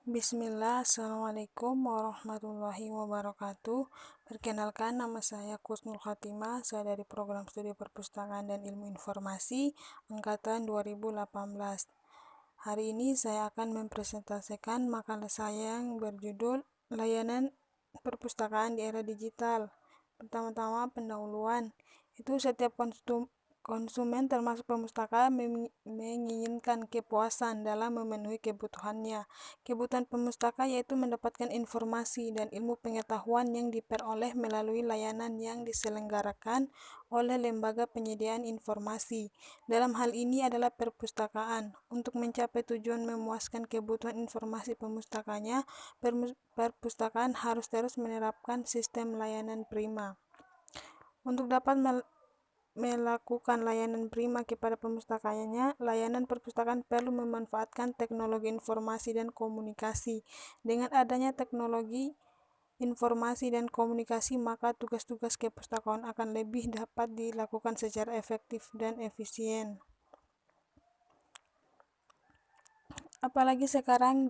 Bismillah, Assalamualaikum warahmatullahi wabarakatuh. Perkenalkan, nama saya Kusnul Khatimah. Saya dari Program Studi Perpustakaan dan Ilmu Informasi Angkatan 2018. Hari ini saya akan mempresentasikan makalah saya yang berjudul Layanan Perpustakaan di Era Digital. Pertama-tama, pendahuluan. Itu setiap konsumen termasuk pemustaka menginginkan kepuasan dalam memenuhi kebutuhannya. Kebutuhan pemustaka yaitu mendapatkan informasi dan ilmu pengetahuan yang diperoleh melalui layanan yang diselenggarakan oleh lembaga penyediaan informasi. Dalam hal ini adalah perpustakaan. Untuk mencapai tujuan memuaskan kebutuhan informasi pemustakanya, perpustakaan harus terus menerapkan sistem layanan prima. Untuk dapat melakukan layanan prima kepada pemustakanya, layanan perpustakaan perlu memanfaatkan teknologi informasi dan komunikasi. Dengan adanya teknologi informasi dan komunikasi, maka tugas-tugas kepustakaan akan lebih dapat dilakukan secara efektif dan efisien. Apalagi sekarang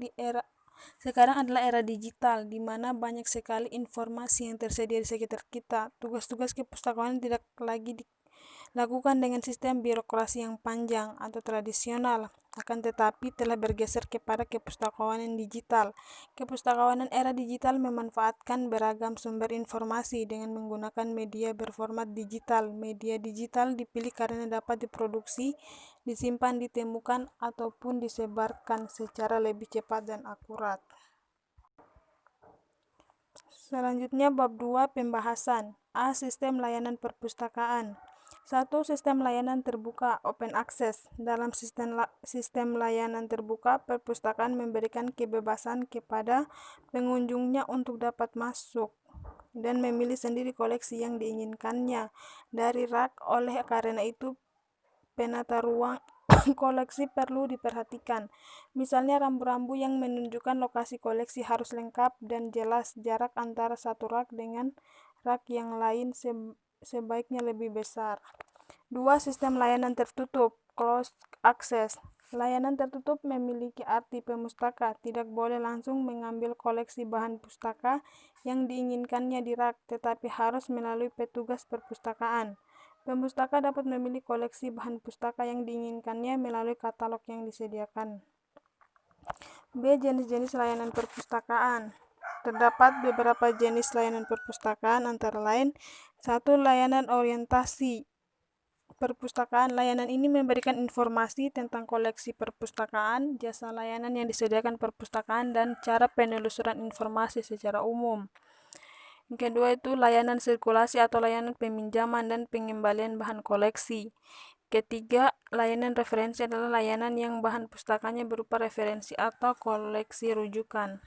adalah era digital, di mana banyak sekali informasi yang tersedia di sekitar kita. Tugas-tugas kepustakaan tidak lagi dilakukan dengan sistem birokrasi yang panjang atau tradisional, akan tetapi telah bergeser kepada kepustakawanan digital. Kepustakawanan era digital memanfaatkan beragam sumber informasi dengan menggunakan media berformat digital. Media digital dipilih karena dapat diproduksi, disimpan, ditemukan, ataupun disebarkan secara lebih cepat dan akurat. Selanjutnya bab 2 pembahasan. A. Sistem layanan perpustakaan. 1. Sistem layanan terbuka open access. Dalam sistem layanan terbuka, perpustakaan memberikan kebebasan kepada pengunjungnya untuk dapat masuk dan memilih sendiri koleksi yang diinginkannya dari rak. Oleh karena itu, penata ruang koleksi perlu diperhatikan. Misalnya, rambu-rambu yang menunjukkan lokasi koleksi harus lengkap dan jelas. Jarak antara satu rak dengan rak yang lain sebaiknya lebih besar. 2. Sistem layanan tertutup closed access. Layanan tertutup memiliki arti pemustaka tidak boleh langsung mengambil koleksi bahan pustaka yang diinginkannya di rak, tetapi harus melalui petugas perpustakaan. Pemustaka dapat memilih koleksi bahan pustaka yang diinginkannya melalui katalog yang disediakan. B. Jenis-jenis layanan perpustakaan. Terdapat beberapa jenis layanan perpustakaan, antara lain 1. Layanan orientasi perpustakaan. Layanan ini memberikan informasi tentang koleksi perpustakaan, jasa layanan yang disediakan perpustakaan, dan cara penelusuran informasi secara umum. Yang kedua itu layanan sirkulasi atau layanan peminjaman dan pengembalian bahan koleksi. Ketiga, layanan referensi adalah layanan yang bahan pustakanya berupa referensi atau koleksi rujukan.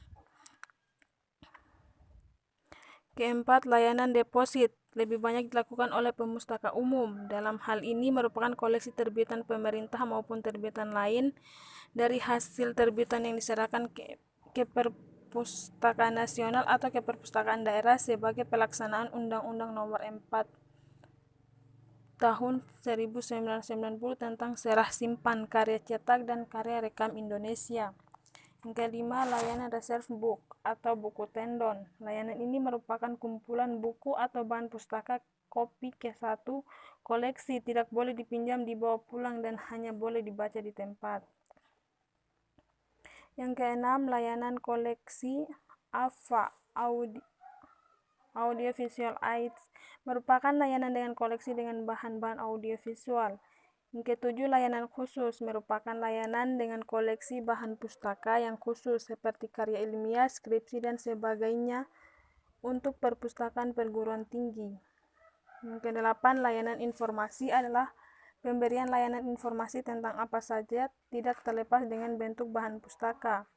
Keempat, layanan deposit lebih banyak dilakukan oleh pemustaka umum. Dalam hal ini merupakan koleksi terbitan pemerintah maupun terbitan lain dari hasil terbitan yang diserahkan ke Perpustakaan Nasional atau ke Perpustakaan Daerah sebagai pelaksanaan Undang-Undang Nomor 4 Tahun 1990 tentang serah simpan karya cetak dan karya rekam Indonesia. Yang kelima, layanan reserve book atau buku tendon. Layanan ini merupakan kumpulan buku atau bahan pustaka kopi ke-1 koleksi, tidak boleh dipinjam, dibawa pulang, dan hanya boleh dibaca di tempat. Yang keenam, layanan koleksi AVA Audiovisual Aids merupakan layanan dengan koleksi dengan bahan-bahan audiovisual. Yang ketujuh, layanan khusus merupakan layanan dengan koleksi bahan pustaka yang khusus seperti karya ilmiah, skripsi, dan sebagainya untuk perpustakaan perguruan tinggi. Yang kedelapan, layanan informasi adalah pemberian layanan informasi tentang apa saja, tidak terlepas dengan bentuk bahan pustaka.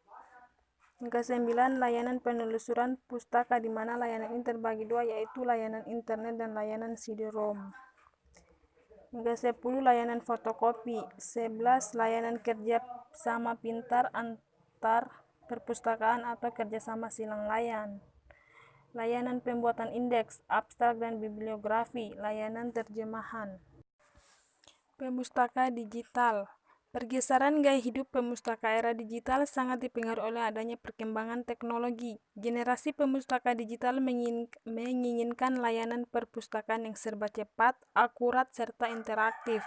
Yang kesembilan, layanan penelusuran pustaka, di mana layanan ini terbagi dua, yaitu layanan internet dan layanan CD-ROM. Yang ke-10, layanan fotokopi. 11, layanan kerja sama pintar antar perpustakaan atau kerjasama silang layan. Layanan pembuatan indeks, abstrak, dan bibliografi. Layanan terjemahan. Pemustaka digital. Pergeseran gaya hidup pemustaka era digital sangat dipengaruhi oleh adanya perkembangan teknologi. Generasi pemustaka digital menginginkan layanan perpustakaan yang serba cepat, akurat, serta interaktif.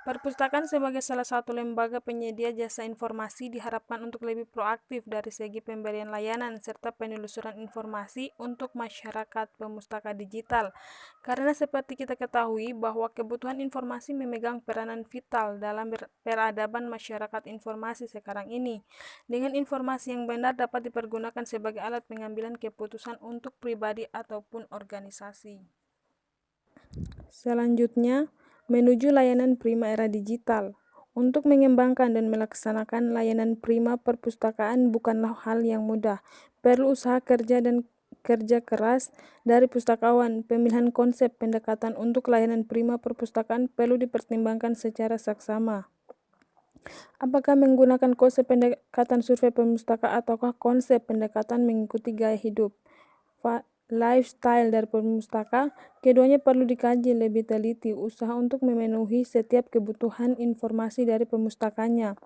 Perpustakaan sebagai salah satu lembaga penyedia jasa informasi diharapkan untuk lebih proaktif dari segi pemberian layanan serta penelusuran informasi untuk masyarakat pemustaka digital. Karena seperti kita ketahui bahwa kebutuhan informasi memegang peranan vital dalam peradaban masyarakat informasi sekarang ini. Dengan informasi yang benar dapat dipergunakan sebagai alat pengambilan keputusan untuk pribadi ataupun organisasi. Selanjutnya, menuju layanan prima era digital. Untuk mengembangkan dan melaksanakan layanan prima perpustakaan bukanlah hal yang mudah. Perlu usaha kerja dan kerja keras dari pustakawan. Pemilihan konsep pendekatan untuk layanan prima perpustakaan perlu dipertimbangkan secara saksama. Apakah menggunakan konsep pendekatan survei pemustaka ataukah konsep pendekatan mengikuti gaya hidup, lifestyle dari pemustaka? Keduanya perlu dikaji lebih teliti, usaha untuk memenuhi setiap kebutuhan informasi dari pemustakanya,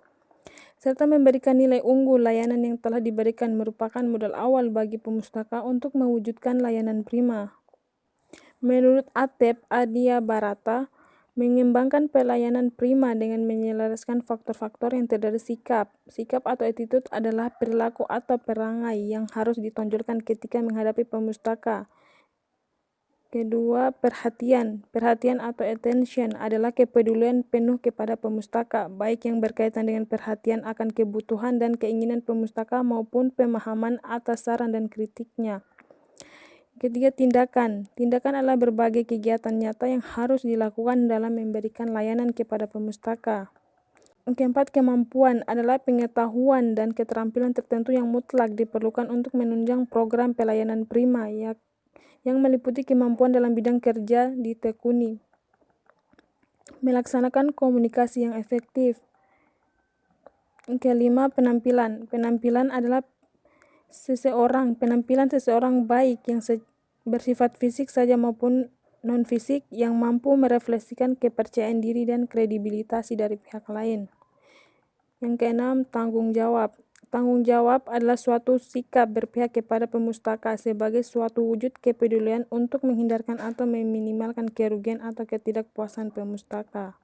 serta memberikan nilai unggul. Layanan yang telah diberikan merupakan modal awal bagi pemustaka untuk mewujudkan layanan prima. Menurut Atep Adia Barata, mengembangkan pelayanan prima dengan menyelaraskan faktor-faktor yang terdiri sikap. Sikap atau attitude adalah perilaku atau perangai yang harus ditonjolkan ketika menghadapi pemustaka. Kedua, perhatian. Perhatian atau attention adalah kepedulian penuh kepada pemustaka, baik yang berkaitan dengan perhatian akan kebutuhan dan keinginan pemustaka maupun pemahaman atas saran dan kritiknya. Ketiga, tindakan. Tindakan adalah berbagai kegiatan nyata yang harus dilakukan dalam memberikan layanan kepada pemustaka. Keempat, kemampuan adalah pengetahuan dan keterampilan tertentu yang mutlak diperlukan untuk menunjang program pelayanan prima yang meliputi kemampuan dalam bidang kerja ditekuni. Melaksanakan komunikasi yang efektif. Kelima, penampilan. Penampilan adalah penampilan seseorang baik yang bersifat fisik saja maupun non-fisik yang mampu merefleksikan kepercayaan diri dan kredibilitas dari pihak lain. Yang keenam, tanggung jawab. Tanggung jawab adalah suatu sikap berpihak kepada pemustaka sebagai suatu wujud kepedulian untuk menghindarkan atau meminimalkan kerugian atau ketidakpuasan pemustaka.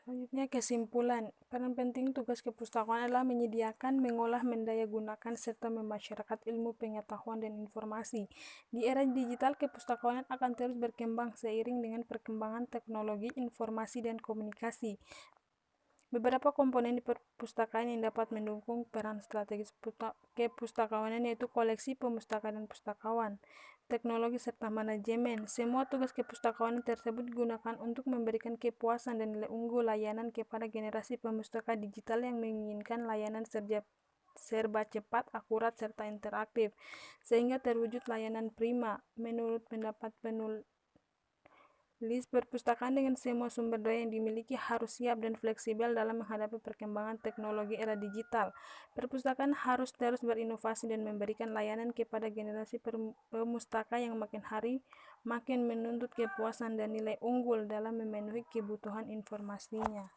Selanjutnya, kesimpulan. Peran penting tugas kepustakaan adalah menyediakan, mengolah, mendayagunakan, serta memasyarakat ilmu, pengetahuan, dan informasi. Di era digital, kepustakaan akan terus berkembang seiring dengan perkembangan teknologi, informasi, dan komunikasi. Beberapa komponen di perpustakaan yang dapat mendukung peran strategis kepustakawanan yaitu koleksi, pemustaka, dan pustakawan, teknologi, serta manajemen. Semua tugas kepustakawanan tersebut digunakan untuk memberikan kepuasan dan nilai unggul layanan kepada generasi pemustaka digital yang menginginkan layanan serba cepat, akurat, serta interaktif, sehingga terwujud layanan prima. Menurut pendapat penulis, perpustakaan dengan semua sumber daya yang dimiliki harus siap dan fleksibel dalam menghadapi perkembangan teknologi era digital. Perpustakaan harus terus berinovasi dan memberikan layanan kepada generasi pemustaka yang makin hari makin menuntut kepuasan dan nilai unggul dalam memenuhi kebutuhan informasinya.